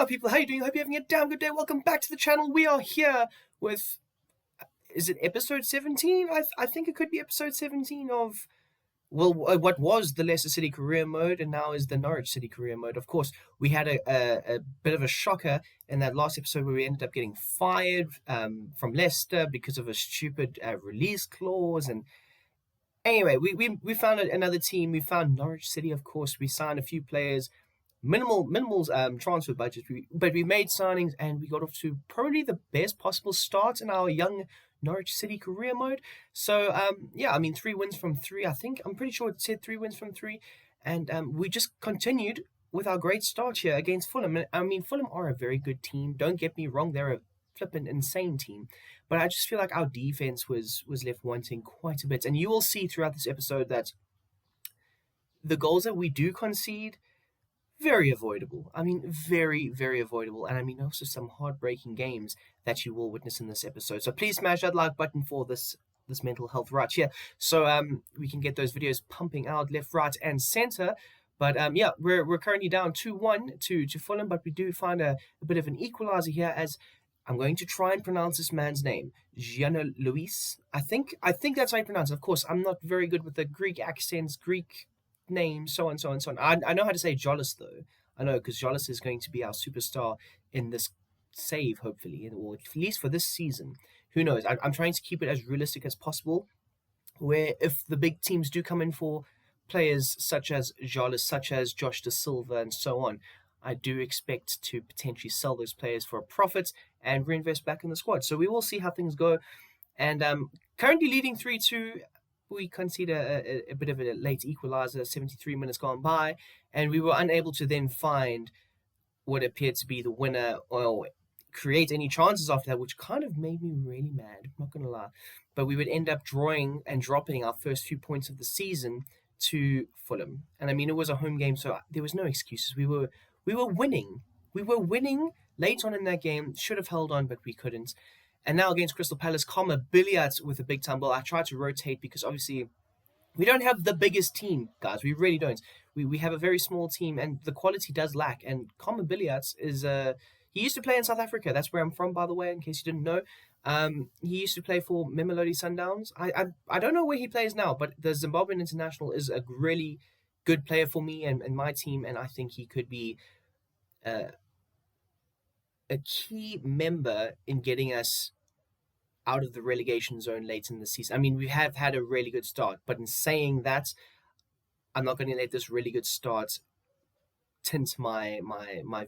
people, how you doing? Hope you're having a damn good day. Welcome back to the channel. We are here with, is it episode 17? I think it could be episode 17 of, well, what was the Leicester City Career Mode and now is the Norwich City Career Mode. Of course, we had a bit of a shocker in that last episode where we ended up getting fired from Leicester because of a stupid release clause. And anyway, we found another team. We found Norwich City, of course. We signed a few players. Minimal transfer budget, but we made signings and we got off to probably the best possible start in our young Norwich City Career Mode. So yeah, I mean 3 wins from 3. I'm pretty sure it said 3 wins from 3, and we just continued with our great start here against Fulham. And I mean, Fulham are a very good team. Don't get me wrong, they're a flippin' insane team, but I just feel like our defense was left wanting quite a bit. And you will see throughout this episode that the goals that we do concede, very avoidable. I mean, very, very avoidable. And I mean, also some heartbreaking games that you will witness in this episode. So please smash that like button for this mental health right here. So we can get those videos pumping out left, right, and center. But yeah, we're currently down 2-1 to Fulham, but we do find a bit of an equalizer here, as I'm going to try and pronounce this man's name. Gianna Luis. I think that's how you pronounce it. Of course, I'm not very good with the Greek accents, Greek name, so on. I know how to say Jolis though. I know, because Jolis is going to be our superstar in this save, hopefully, or at least for this season. Who knows? I'm trying to keep it as realistic as possible, where if the big teams do come in for players such as Jolis, such as Josh Da Silva, and so on, I do expect to potentially sell those players for a profit and reinvest back in the squad. So we will see how things go. And currently leading 3-2. We conceded a bit of a late equalizer, 73 minutes gone by, and we were unable to then find what appeared to be the winner or create any chances after that, which kind of made me really mad, I'm not going to lie. But we would end up drawing and dropping our first few points of the season to Fulham. And I mean, it was a home game, so there was no excuses. We were winning. We were winning late on in that game, should have held on, but we couldn't. And now against Crystal Palace, Comma Billiards with a big tumble. I tried to rotate because obviously we don't have the biggest team, guys. We really don't. We have a very small team and the quality does lack. And Comma Billiards is, he used to play in South Africa. That's where I'm from, by the way, in case you didn't know. He used to play for Mamelodi Sundowns. I don't know where he plays now, but the Zimbabwean international is a really good player for me and my team. And I think he could be a key member in getting us out of the relegation zone late in the season. I mean, we have had a really good start, but in saying that, I'm not going to let this really good start tint my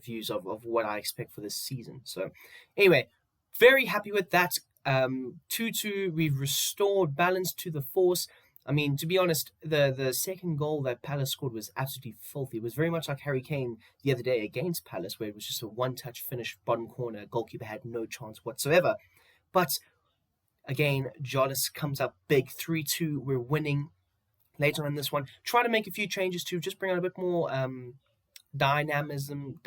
views of what I expect for this season. So anyway, very happy with that. 2-2, we've restored balance to the force. I mean, to be honest, the second goal that Palace scored was absolutely filthy. It was very much like Harry Kane the other day against Palace, where it was just a one-touch finish, bottom corner. Goalkeeper had no chance whatsoever. But again, Jolis comes up big, 3-2. We're winning later on in this one. Try to make a few changes to just bring on a bit more dynamism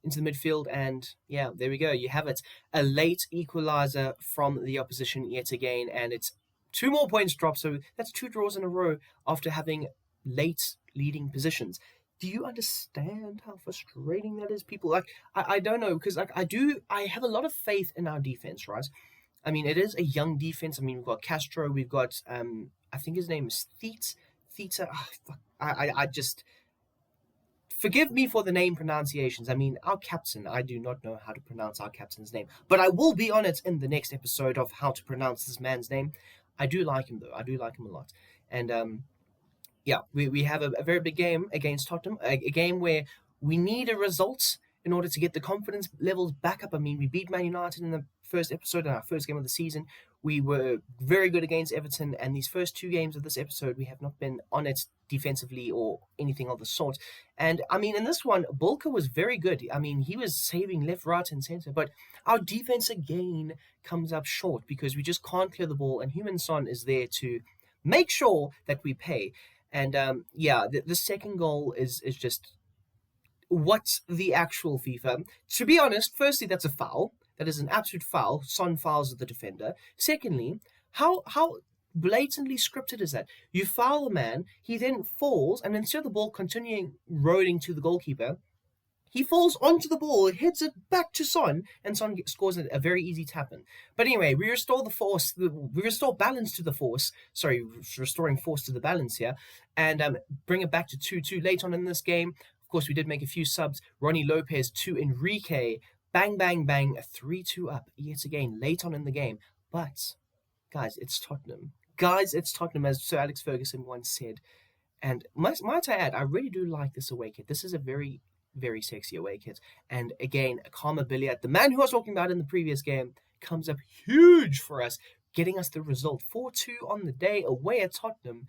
into the midfield. And yeah, there we go. You have it. A late equalizer from the opposition yet again. And it's 2 more points dropped. So that's 2 draws in a row after having late leading positions. Do you understand how frustrating that is, people? Like, I don't know, because like I have a lot of faith in our defense, right? I mean, it is a young defense. I mean, we've got Castro, we've got, I think his name is Theta. I just, forgive me for the name pronunciations. I mean, our captain, I do not know how to pronounce our captain's name, but I will be on it in the next episode of how to pronounce this man's name. I do like him, though. I do like him a lot. And, yeah, we have a very big game against Tottenham, a game where we need a result in order to get the confidence levels back up. I mean, we beat Man United in the first episode, in our first game of the season. We were very good against Everton, and these first 2 games of this episode, we have not been on it defensively or anything of the sort. And, I mean, in this one, Bulka was very good. I mean, he was saving left, right, and centre, but our defense again comes up short because we just can't clear the ball, and Heung-min Son is there to make sure that we pay. And, yeah, the second goal is just, what's the actual FIFA? To be honest, firstly, that's a foul. That is an absolute foul. Son fouls the defender. Secondly, how blatantly scripted is that? You foul the man, he then falls, and instead of the ball continuing rolling to the goalkeeper, He falls onto the ball, hits it back to Son, and Son scores a very easy tap in. But anyway, we restore the force, we restore balance to the force. Sorry, restoring force to the balance here, and bring it back to 2-2 late on in this game. Of course, we did make a few subs. Ronnie Lopez to Enrique. Bang, bang, bang. 3-2 up yet again late on in the game. But, guys, it's Tottenham. Guys, it's Tottenham, as Sir Alex Ferguson once said. And might I add, I really do like this away kit. This is a very, very sexy away kit. And again, Karma Billiard, the man who I was talking about in the previous game, comes up huge for us, getting us the result. 4-2 on the day, away at Tottenham.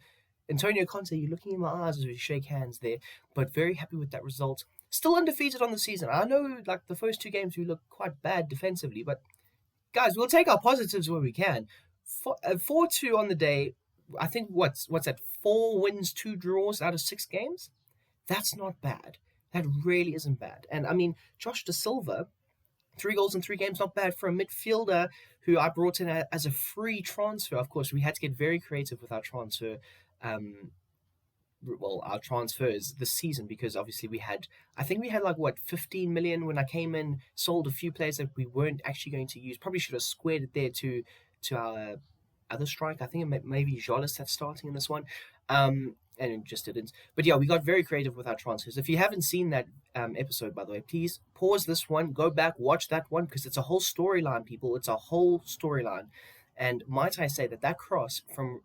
Antonio Conte, you're looking in my eyes as we shake hands there, but very happy with that result. Still undefeated on the season. I know, like, the first two games we looked quite bad defensively, but guys, we'll take our positives where we can. 4-2 on the day. I think what's that? 4 wins, 2 draws out of 6 games. That's not bad. That really isn't bad. And I mean, Josh Da Silva, 3 goals in 3 games, not bad for a midfielder who I brought in as a free transfer. Of course, we had to get very creative with our transfer. Our transfers this season, because obviously I think we had like 15 million when I came in, sold a few players that we weren't actually going to use. Probably should have squared it there to our other strike. I think maybe Jolis that's starting in this one, and it just didn't. But yeah, we got very creative with our transfers. If you haven't seen that episode, by the way, please pause this one, go back, watch that one, because it's a whole storyline, people. It's a whole storyline. And might I say that cross from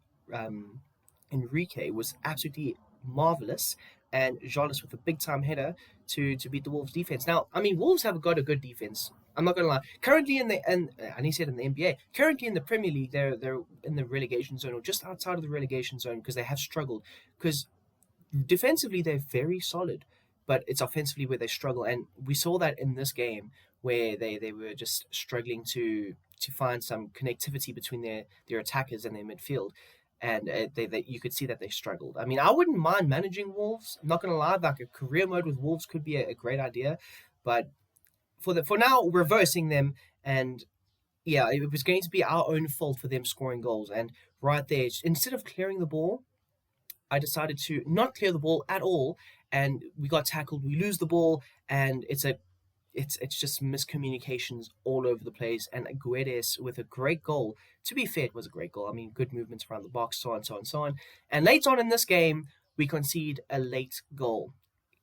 Enrique was absolutely marvelous, and Jolis with a big time header to beat the Wolves defense. Now, I mean, Wolves have got a good defense. I'm not gonna lie. Currently in the NBA, currently in the Premier League, they're in the relegation zone, or just outside of the relegation zone, because they have struggled. Because defensively they're very solid, but it's offensively where they struggle, and we saw that in this game where they were just struggling to find some connectivity between their attackers and their midfield. And they you could see that they struggled. I mean, I wouldn't mind managing Wolves. I'm not going to lie, like a career mode with Wolves could be a great idea. But for now, reversing them, and yeah, it was going to be our own fault for them scoring goals. And right there, instead of clearing the ball, I decided to not clear the ball at all, and we got tackled. We lose the ball, and it's just miscommunications all over the place. And Guedes with a great goal. To be fair, it was a great goal. I mean, good movements around the box, so on, so on, so on. And late on in this game, we concede a late goal.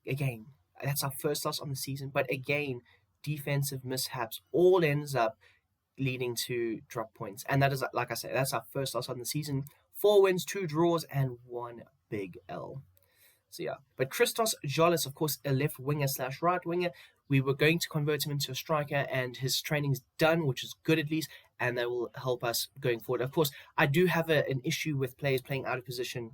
Again, that's our first loss on the season. But again, defensive mishaps all ends up leading to drop points. And that is, like I said, that's our first loss on the season. 4 wins, 2 draws, and 1 big L. So yeah, but Christos Jolis, of course, a left winger / right winger. We were going to convert him into a striker, and his training's done, which is good at least, and that will help us going forward. Of course, I do have an issue with players playing out of position,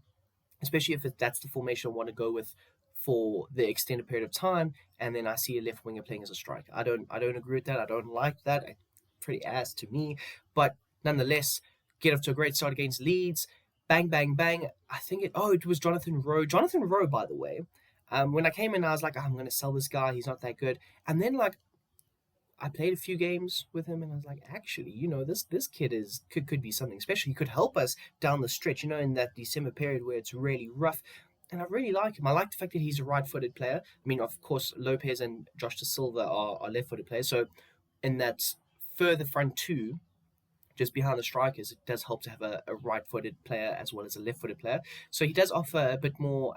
especially if that's the formation I want to go with for the extended period of time, and then I see a left winger playing as a striker. I don't agree with that. I don't like that. It's pretty ass to me, but nonetheless, get off to a great start against Leeds. Bang, bang, bang. I think it was Jonathan Rowe. Jonathan Rowe, by the way. When I came in, I was like, I'm going to sell this guy. He's not that good. And then, like, I played a few games with him, and I was like, actually, this kid could be something special. He could help us down the stretch, in that December period where it's really rough. And I really like him. I like the fact that he's a right-footed player. I mean, of course, Lopez and Josh Da Silva are left-footed players. So in that further front two, just behind the strikers, it does help to have a right-footed player as well as a left-footed player. So he does offer a bit more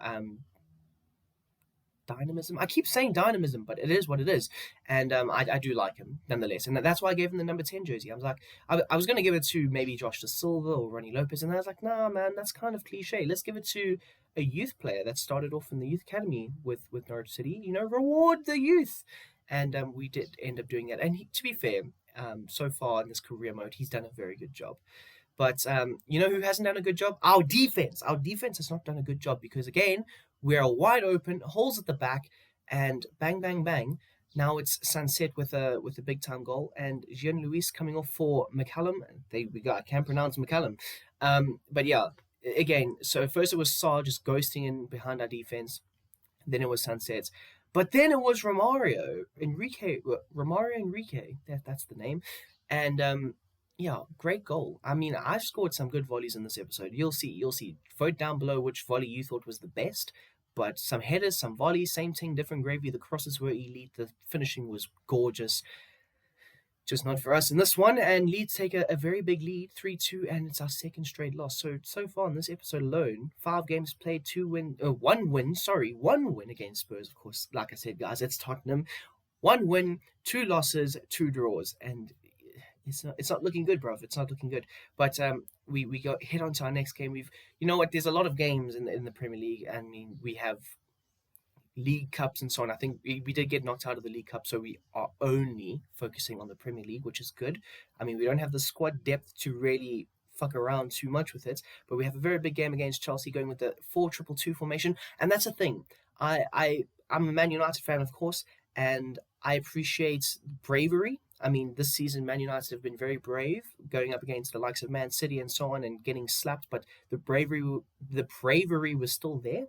dynamism. I keep saying dynamism, but it is what it is. And I do like him nonetheless. And that's why I gave him the number 10 jersey. I was like, I was going to give it to maybe Josh Da Silva or Ronnie Lopez. And I was like, nah, man, that's kind of cliche. Let's give it to a youth player that started off in the youth academy with Norwich City. Reward the youth. And we did end up doing that. And to be fair, so far in this career mode, he's done a very good job. But who hasn't done a good job? Our defense. Our defense has not done a good job because, again, we're wide open, holes at the back, and bang, bang, bang. Now it's Sunset with a big time goal, and Jean Louis coming off for McCallum. I can't pronounce McCallum. But yeah, again, so first it was Saar just ghosting in behind our defense. Then it was Sunset. But then it was Romario Enrique. That's the name. And yeah, great goal. I mean, I've scored some good volleys in this episode. You'll see. Vote down below which volley you thought was the best. but some headers, some volleys, same thing, different gravy. The crosses were elite. The finishing was gorgeous. Just not for us in this one. And Leeds take a very big lead, 3-2, and it's our second straight loss. So far in this episode alone, 5 games played, 1 win against Spurs, of course. Like I said, guys, it's Tottenham. 1 win, 2 losses, 2 draws, and it's not looking good, bruv. It's not looking good. But we got hit onto our next game. You know what? There's a lot of games in the Premier League. I mean, we have League Cups and so on. I think we did get knocked out of the League Cup, so we are only focusing on the Premier League, which is good. I mean, we don't have the squad depth to really fuck around too much with it, but we have a very big game against Chelsea going with the 4-2-2 formation, and that's the thing. I'm a Man United fan, of course, and I appreciate bravery. I mean, this season, Man United have been very brave, going up against the likes of Man City and so on, and getting slapped. But the bravery was still there.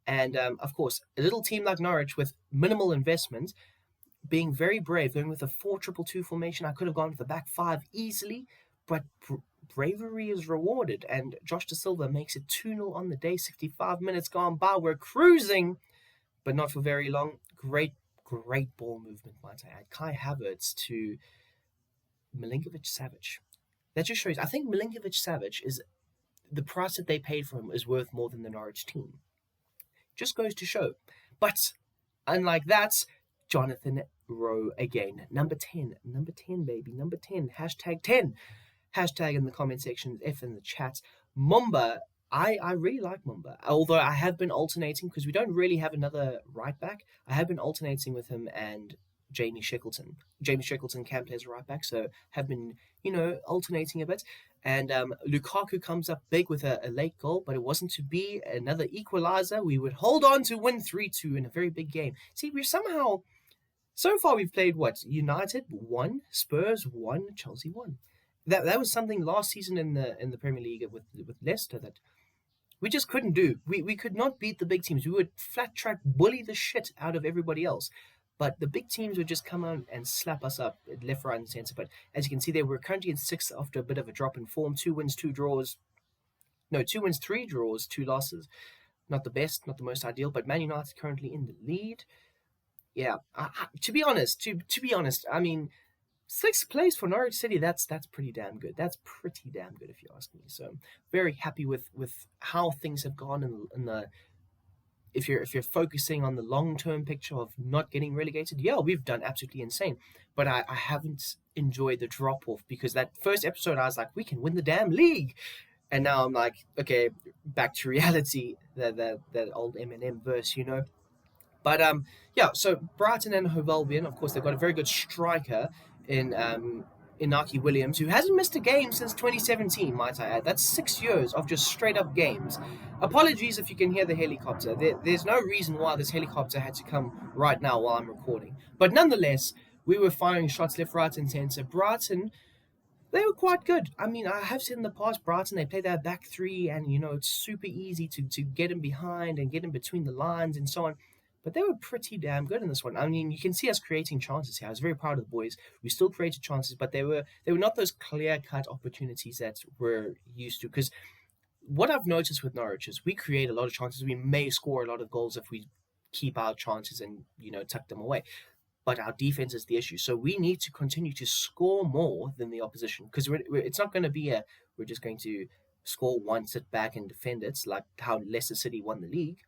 And of course, a little team like Norwich with minimal investment, being very brave, going with a 4-2-2 formation. I could have gone with the back 5 easily, but bravery is rewarded. And Josh Da Silva makes it 2-0 on the day. 65 minutes gone by. We're cruising, but not for very long. Great ball movement, might I add. Kai Havertz to Milinkovic-Savic. That just shows, I think Milinkovic-Savic is, the price that they paid for him is worth more than the Norwich team. Just goes to show. But unlike that, Jonathan Rowe again. Number 10, baby. Number 10. Hashtag 10. Hashtag in the comment section, F in the chat. Mumba. I really like Mumba, although I have been alternating because we don't really have another right back. I have been alternating with him and Jamie Shackleton. Jamie Shackleton can play as a right back, so have been, alternating a bit. And Lukaku comes up big with a late goal, but it wasn't to be. Another equalizer. We would hold on to win 3-2 in a very big game. See, we're somehow, so far we've played what? United 1, Spurs 1, Chelsea 1. That was something last season in the Premier League with Leicester that we just couldn't do. We could not beat the big teams. We would flat track bully the shit out of everybody else. But the big teams would just come out and slap us up left, right, and centre. But as you can see there, we're currently in 6th after a bit of a drop in form. 2 wins, 2 draws. No, 2 wins, 3 draws, 2 losses. Not the best, not the most ideal. But Man United currently in the lead. Yeah, to be honest, I mean, 6th place for Norwich City, that's pretty damn good. That's pretty damn good if you ask me. So very happy with how things have gone in the. If you're focusing on the long-term picture of not getting relegated, yeah, we've done absolutely insane. But I haven't enjoyed the drop-off because that first episode I was like, we can win the damn league. And now I'm like, okay, back to reality, that old Eminem verse, But yeah, so Brighton and Hove Albion, of course, they've got a very good striker in Inaki Williams, who hasn't missed a game since 2017, might I add. That's 6 years of just straight-up games. Apologies if you can hear the helicopter. There's no reason why this helicopter had to come right now while I'm recording. But nonetheless, we were firing shots left, right, and centre. Brighton, they were quite good. I mean, I have said in the past, Brighton, they play their back 3, and, it's super easy to get them behind and get them between the lines and so on. But they were pretty damn good in this one. I mean, you can see us creating chances here. I was very proud of the boys. We still created chances, but they were not those clear-cut opportunities that we're used to. Because what I've noticed with Norwich is we create a lot of chances. We may score a lot of goals if we keep our chances and, tuck them away. But our defense is the issue. So we need to continue to score more than the opposition. Because it's not going to be we're just going to score one, sit back and defend it. It's like how Leicester City won the league.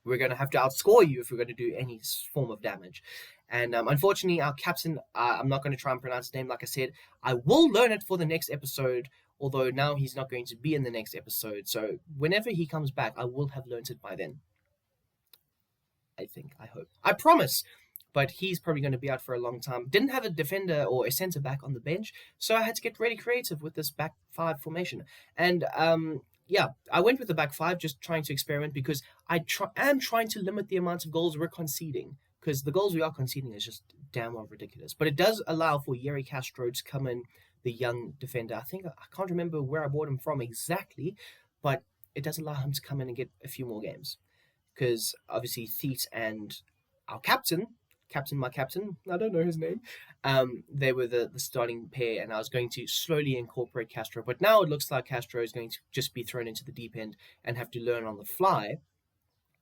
We're going to have to outscore you if we're going to do any form of damage. And unfortunately, our captain, I'm not going to try and pronounce his name, like I said. I will learn it for the next episode, although now he's not going to be in the next episode. So whenever he comes back, I will have learned it by then. I think, I hope. I promise. But he's probably going to be out for a long time. Didn't have a defender or a centre-back on the bench, so I had to get really creative with this back 5 formation. And yeah, I went with the back 5, just trying to experiment because I am trying to limit the amount of goals we're conceding because the goals we are conceding is just damn well ridiculous. But it does allow for Yeri Castro to come in, the young defender. I can't remember where I bought him from exactly, but it does allow him to come in and get a few more games because obviously Theet and our my captain, I don't know his name, they were the starting pair, and I was going to slowly incorporate Castro. But now it looks like Castro is going to just be thrown into the deep end and have to learn on the fly.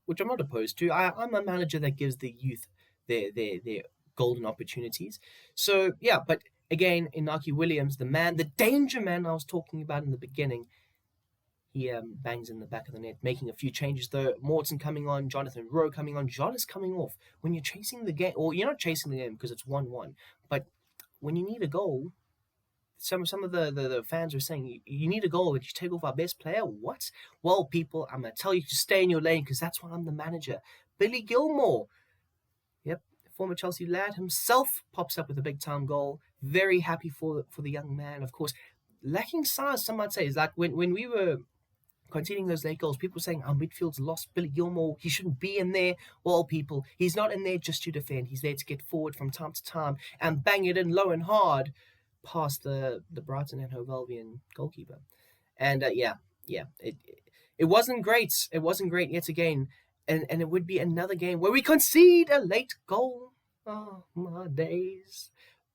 which I'm not opposed to. I'm a manager that gives the youth their golden opportunities. So yeah, but again, Inaki Williams, the man, the danger man I was talking about in the beginning, he bangs in the back of the net, making a few changes though. Morton coming on, Jonathan Rowe coming on, John is coming off. When you're chasing the game, or you're not chasing the game because it's 1-1, but when you need a goal, some of the fans were saying you need a goal, but you take off our best player. What? Well, people, I'm gonna tell you to stay in your lane because that's why I'm the manager. Billy Gilmore, yep, former Chelsea lad himself, pops up with a big time goal. Very happy for the young man. Of course, lacking size, some might say, is like when we were conceding those late goals, people were saying our midfield's lost. Billy Gilmore, he shouldn't be in there. Well, people, he's not in there just to defend. He's there to get forward from time to time and bang it in low and hard past the Brighton and Hove Albion goalkeeper. And it wasn't great. It wasn't great yet again. And it would be another game where we concede a late goal. Oh, my days.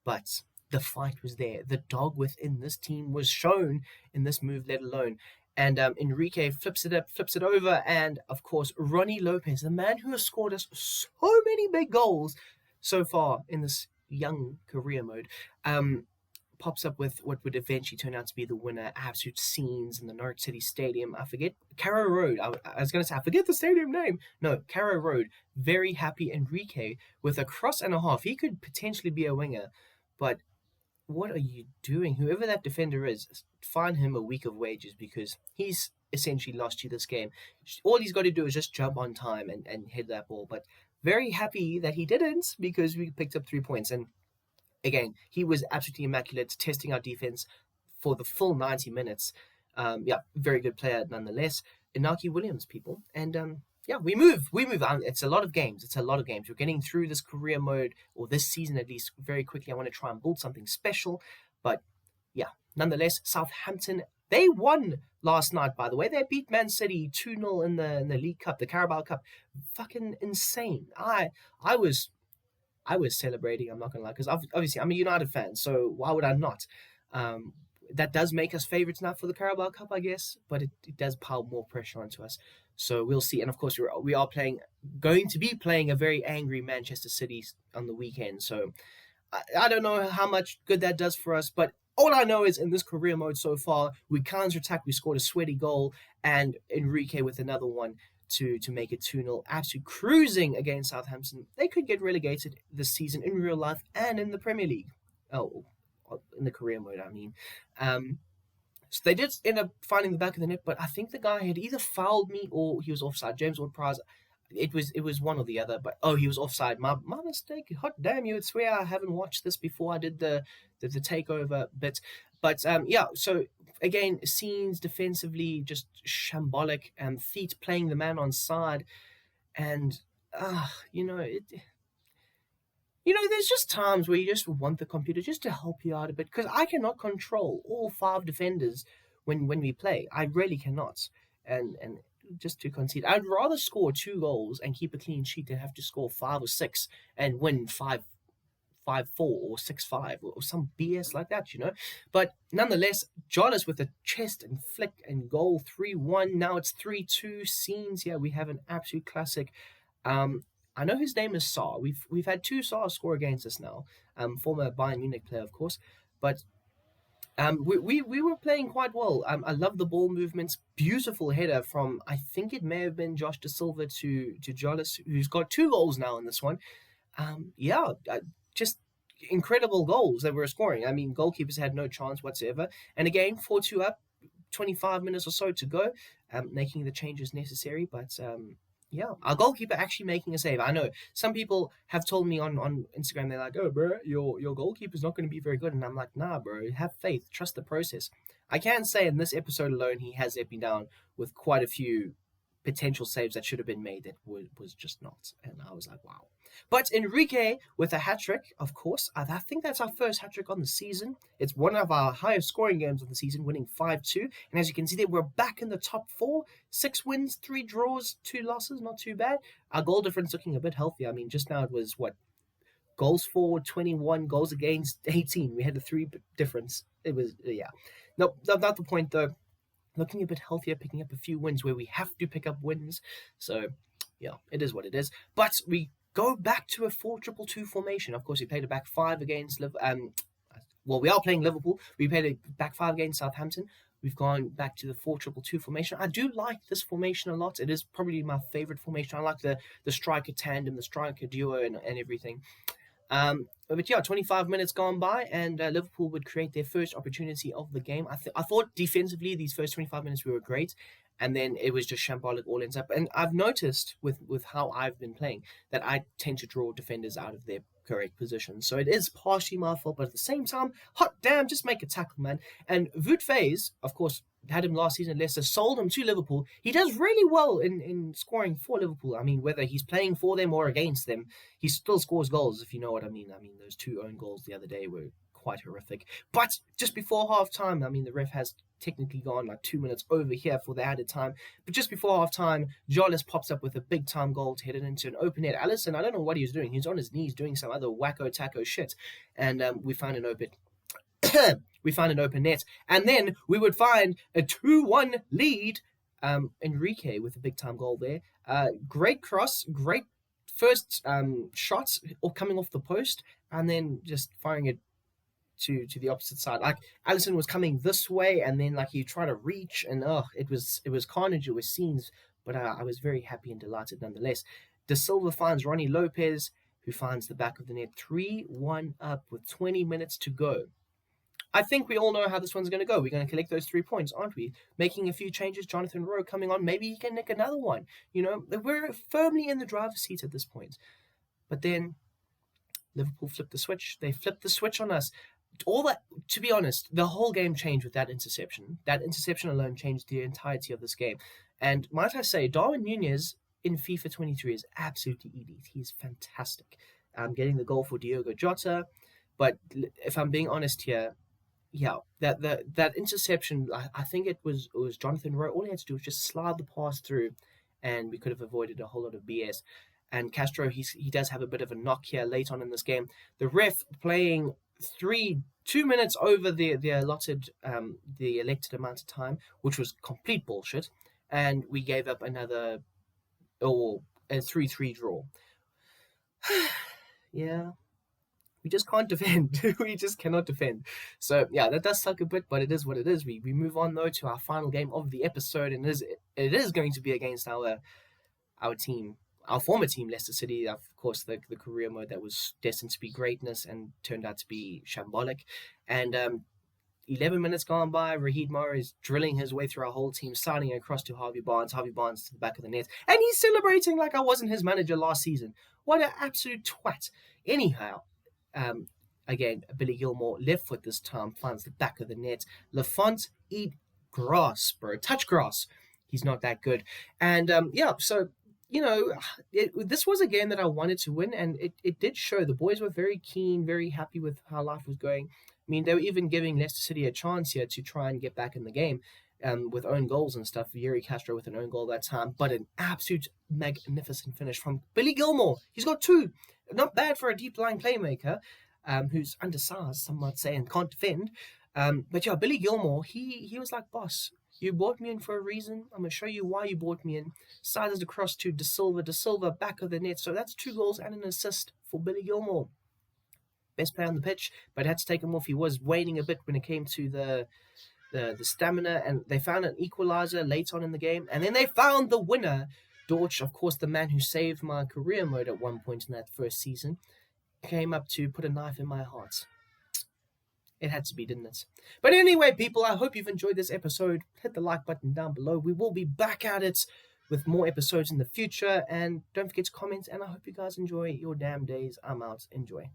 But the fight was there. The dog within this team was shown in this move, let alone. And Enrique flips it over. And, of course, Ronnie Lopez, the man who has scored us so many big goals so far in this young career mode, pops up with what would eventually turn out to be the winner. Absolute scenes in the Norwich City Stadium. I forget, Carrow Road. I was going to say, I forget the stadium name. No, Carrow Road. Very happy Enrique with a cross and a half. He could potentially be a winger, but what are you doing? Whoever that defender is, find him a week of wages because he's essentially lost you this game. All he's got to do is just jump on time and hit that ball. But very happy that he didn't because we picked up 3 points. And again, he was absolutely immaculate, testing our defense for the full 90 minutes. Very good player nonetheless. Inaki Williams, people. And we move. It's a lot of games. We're getting through this career mode, or this season at least, very quickly. I want to try and build something special. But yeah, nonetheless, Southampton, they won last night, by the way. They beat Man City 2-0 in the League Cup, the Carabao Cup. Fucking insane. I was celebrating, I'm not going to lie, because obviously I'm a United fan, so why would I not? That does make us favourites now for the Carabao Cup, I guess, but it does pile more pressure onto us. So we'll see. And of course, we are going to be playing a very angry Manchester City on the weekend. So I don't know how much good that does for us, but all I know is in this career mode so far, we counter-attack, we scored a sweaty goal, and Enrique with another one to make it 2-0. Absolute cruising against Southampton. They could get relegated this season in real life and in the Premier League. Oh, in the career mode, I mean. So they did end up finding the back of the net, but I think the guy had either fouled me or he was offside. James Ward-Prowse, it was one or the other, but he was offside. My mistake. Hot damn, you would swear I haven't watched this before I did the takeover bit. But so again, scenes defensively just shambolic, and Theet playing the man on side, and there's just times where you just want the computer just to help you out a bit, because I cannot control all 5 defenders when we play. I really cannot, and just to concede, I'd rather score 2 goals and keep a clean sheet than have to score 5 or 6 and win 5-4 or 6-5 or some BS like that, But nonetheless, Jonas with a chest and flick and goal, 3-1. Now it's 3-2 scenes. Yeah, we have an absolute classic. I know his name is Saar. We've had 2 Saars score against us now. Former Bayern Munich player, of course. But we were playing quite well. I love the ball movements. Beautiful header from, I think it may have been Josh De Silva to Jonas, who's got 2 goals now in this one. Just incredible goals that we're scoring. I mean, goalkeepers had no chance whatsoever. And again, 4-2 up, 25 minutes or so to go, making the changes necessary. But our goalkeeper actually making a save. I know some people have told me on Instagram, they're like, oh, bro, your goalkeeper's not going to be very good. And I'm like, nah, bro, have faith, trust the process. I can say in this episode alone, he has let me down with quite a few potential saves that should have been made that was just not. And I was like, wow. But Enrique with a hat-trick, of course. I think that's our first hat-trick on the season. It's one of our highest scoring games of the season, winning 5-2. And as you can see there, we're back in the top 4. 6 wins, 3 draws, 2 losses. Not too bad. Our goal difference looking a bit healthy. I mean, just now it was, goals for 21, goals against 18. We had a 3 difference. It was, No, not the point, though. Looking a bit healthier, picking up a few wins where we have to pick up wins. So, yeah, it is what it is. But we go back to a 4-2-2 formation. Of course, we played a back five against well, we are playing Liverpool. We played a back five against Southampton. We've gone back to the 4-2-2 formation. I do like this formation a lot. It is probably my favorite formation. I like the striker tandem, the striker duo, and everything. But yeah, 25 minutes gone by, and Liverpool would create their first opportunity of the game. I thought defensively these first 25 minutes we were great, and then it was just shambolic all ends up. And I've noticed with how I've been playing that I tend to draw defenders out of their correct position. So it is partially my fault, but at the same time, hot damn, just make a tackle, man. And Wout Faes, of course, had him last season at Leicester, sold him to Liverpool. He does really well in scoring for Liverpool. I mean, whether he's playing for them or against them, he still scores goals, if you know what I mean. I mean, those 2 own goals the other day were quite horrific. But just before half time, I mean, the ref has technically gone like 2 minutes over here for the added time. But just before half time, Jolis pops up with a big time goal to hit it into an open net. Alisson, I don't know what he was doing. He was on his knees doing some other wacko taco shit. And we found an open net, and then we would find a 2-1 lead. Enrique with a big time goal there. Great cross, great first shot or coming off the post, and then just firing it to the opposite side. Like Alisson was coming this way, and then like he tried to reach, and it was carnage. It was scenes, but I was very happy and delighted nonetheless. De Silva finds Ronnie Lopez, who finds the back of the net. 3-1 up with 20 minutes to go. I think we all know how this one's going to go. We're going to collect those 3 points, aren't we? Making a few changes. Jonathan Rowe coming on. Maybe he can nick another one. You know, we're firmly in the driver's seat at this point. But then Liverpool flipped the switch. They flipped the switch on us. All that, to be honest, the whole game changed with that interception. That interception alone changed the entirety of this game. And might I say, Darwin Núñez in FIFA 23 is absolutely elite. He's fantastic. Getting the goal for Diogo Jota. But if I'm being honest here, yeah, that interception, I think it was Jonathan Rowe. All he had to do was just slide the pass through, and we could have avoided a whole lot of BS. And Castro, he does have a bit of a knock here late on in this game. The ref playing 2 minutes over the allotted, the elected amount of time, which was complete bullshit. And we gave up a 3-3 draw. Yeah. We just can't defend. We just cannot defend. So, yeah, that does suck a bit, but it is what it is. We move on, though, to our final game of the episode, and it is going to be against our team, our former team, Leicester City. Of course, the career mode that was destined to be greatness and turned out to be shambolic. And 11 minutes gone by, Raheem Mahrez is drilling his way through our whole team, sliding across to Harvey Barnes to the back of the net, and he's celebrating like I wasn't his manager last season. What an absolute twat. Anyhow, again, Billy Gilmore, left foot this time, finds the back of the net. Lafont, eat grass, bro. Touch grass. He's not that good. And, so, you know, this was a game that I wanted to win, and it did show. The boys were very keen, very happy with how life was going. I mean, they were even giving Leicester City a chance here to try and get back in the game with own goals and stuff. Yuri Castro with an own goal that time, but an absolute magnificent finish from Billy Gilmore. He's got 2. Not bad for a deep-line playmaker who's undersized, some might say, and can't defend. But yeah, Billy Gilmore, he was like, boss, you brought me in for a reason. I'm going to show you why you brought me in. Sided across to De Silva, back of the net. So that's 2 goals and an assist for Billy Gilmore. Best player on the pitch, but had to take him off. He was waning a bit when it came to the stamina, and they found an equalizer late on in the game. And then they found the winner. Dortch, of course, the man who saved my career mode at one point in that first season, came up to put a knife in my heart. It had to be, didn't it? But anyway, people, I hope you've enjoyed this episode. Hit the like button down below. We will be back at it with more episodes in the future. And don't forget to comment. And I hope you guys enjoy your damn days. I'm out. Enjoy.